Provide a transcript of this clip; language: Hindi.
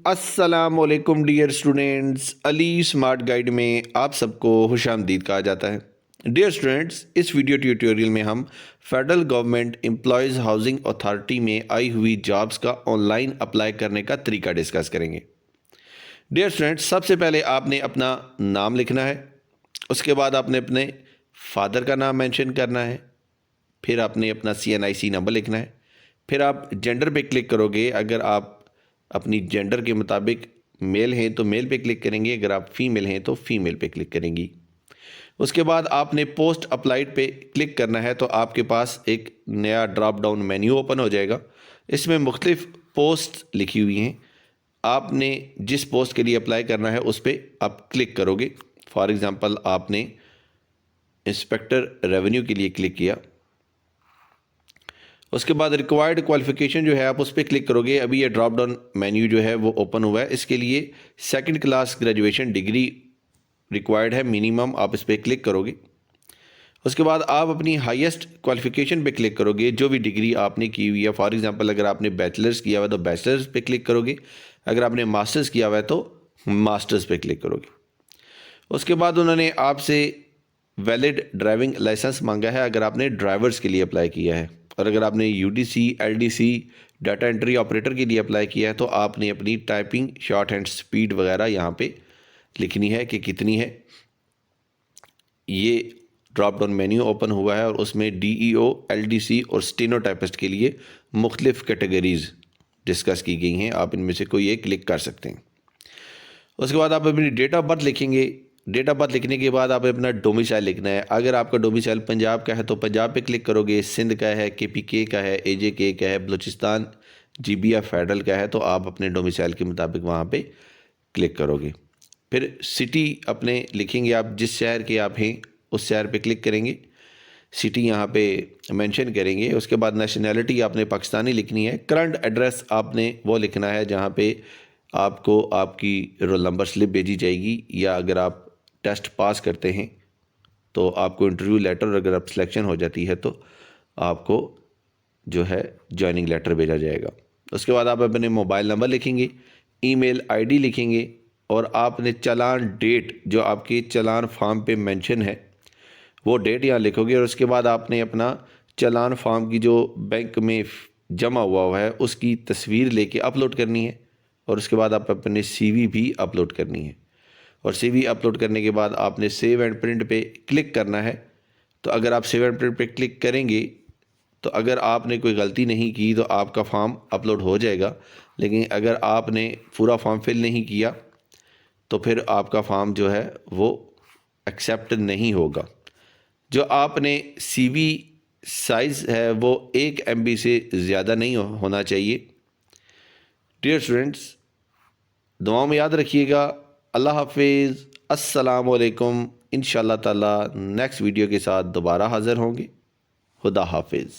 अस्सलामुअलैकुम dear students, Ali smart guide में आप सबको खुशामदीद कहा जाता है। डियर स्टूडेंट्स, इस वीडियो ट्यूटोरियल में हम federal government employees housing authority में आई हुई जॉब्स का ऑनलाइन अप्लाई करने का तरीका डिस्कस करेंगे। डियर स्टूडेंट्स, सबसे पहले आपने अपना नाम लिखना है। उसके बाद आपने अपने फादर का नाम मेंशन करना है। फिर आपने अपना CNIC नंबर लिखना है। फिर आप जेंडर पे क्लिक करोगे। अगर आप अपनी जेंडर के मुताबिक मेल हैं तो मेल पे क्लिक करेंगे, अगर आप फीमेल हैं तो फीमेल पे क्लिक करेंगी। उसके बाद आपने पोस्ट अप्लाइड पे क्लिक करना है तो आपके पास एक नया ड्रॉप डाउन मेन्यू ओपन हो जाएगा। इसमें मुख्तलिफ पोस्ट लिखी हुई हैं। आपने जिस पोस्ट के लिए अप्लाई करना है उस पर आप क्लिक करोगे। फॉर एग्ज़ाम्पल, आपने इंस्पेक्टर रेवेन्यू के लिए क्लिक किया। उसके बाद रिक्वायर्ड क्वालिफिकेशन जो है आप उस पर क्लिक करोगे। अभी ये ड्रॉप डाउन मेन्यू जो है वो ओपन हुआ है। इसके लिए second class graduation degree required है मिनिमम, आप इस पर क्लिक करोगे। उसके बाद आप अपनी हाईएस्ट क्वालिफिकेशन पे क्लिक करोगे, जो भी डिग्री आपने की हुई है। फॉर एग्जांपल, अगर आपने बैचलर्स किया हुआ है तो बैचलर्स पे क्लिक करोगे, अगर आपने मास्टर्स किया हुआ है तो मास्टर्स पे क्लिक करोगे। उसके बाद उन्होंने आपसे वैलिड ड्राइविंग लाइसेंस मांगा है अगर आपने ड्राइवर्स के लिए अप्लाई किया है, और अगर आपने UDC LDC data entry operator के लिए अप्लाई किया है तो आपने अपनी टाइपिंग शॉर्ट हैंड स्पीड वगैरह यहाँ पे लिखनी है कि कितनी है। ये ड्रॉप डाउन मेन्यू ओपन हुआ है और उसमें DEO LDC और स्टेनोटाइपिस्ट के लिए मुख्तलिफ कैटेगरीज डिस्कस की गई हैं। आप इनमें से कोई एक क्लिक कर सकते हैं। उसके बाद आप अपनी डेट ऑफ बर्थ लिखेंगे। डेट ऑफ बर्थ लिखने के बाद आप अपना डोमिसाइल लिखना है। अगर आपका डोमिसाइल पंजाब का है तो पंजाब पे क्लिक करोगे, सिंध का है, KPK का है, AJK का है, बलूचिस्तान GB या फेडरल का है तो आप अपने डोमिसाइल के मुताबिक वहाँ पे क्लिक करोगे। फिर सिटी अपने लिखेंगे, आप जिस शहर के आप हैं उस शहर पे क्लिक करेंगे, सिटी यहाँ पे मेंशन करेंगे। उसके बाद नेशनैलिटी आपने पाकिस्तानी लिखनी है। करंट एड्रेस आपने वो लिखना है जहाँ पे आपको आपकी रोल नंबर स्लिप भेजी जाएगी, या अगर आप टेस्ट पास करते हैं तो आपको इंटरव्यू लेटर, और अगर आप सिलेक्शन हो जाती है तो आपको जो है जॉइनिंग लेटर भेजा जाएगा। उसके बाद आप अपने मोबाइल नंबर लिखेंगे, ईमेल ID लिखेंगे, और आपने चालान डेट जो आपके चालान फॉर्म पे मेंशन है वो डेट यहाँ लिखोगे। और उसके बाद आपने अपना चालान फॉर्म की जो बैंक में जमा हुआ है उसकी तस्वीर लेके अपलोड करनी है। और उसके बाद आप अपने CV भी अपलोड करनी है। और CV अपलोड करने के बाद आपने सेव एंड प्रिंट पे क्लिक करना है। तो अगर आप सेव एंड प्रिंट पे क्लिक करेंगे तो अगर आपने कोई गलती नहीं की तो आपका फॉर्म अपलोड हो जाएगा, लेकिन अगर आपने पूरा फॉर्म फिल नहीं किया तो फिर आपका फॉर्म जो है वो एक्सेप्ट नहीं होगा। जो आपने CV साइज़ है वो 1 MB से ज़्यादा नहीं होना चाहिए। डियर स्टूडेंट्स, दुआओं में याद रखिएगा। अल्लाह हाफिज़, अस्सलाम वालेकुम। इंशाअल्लाह ताला नेक्स्ट वीडियो के साथ दोबारा हाज़िर होंगे। खुदा हाफिज़।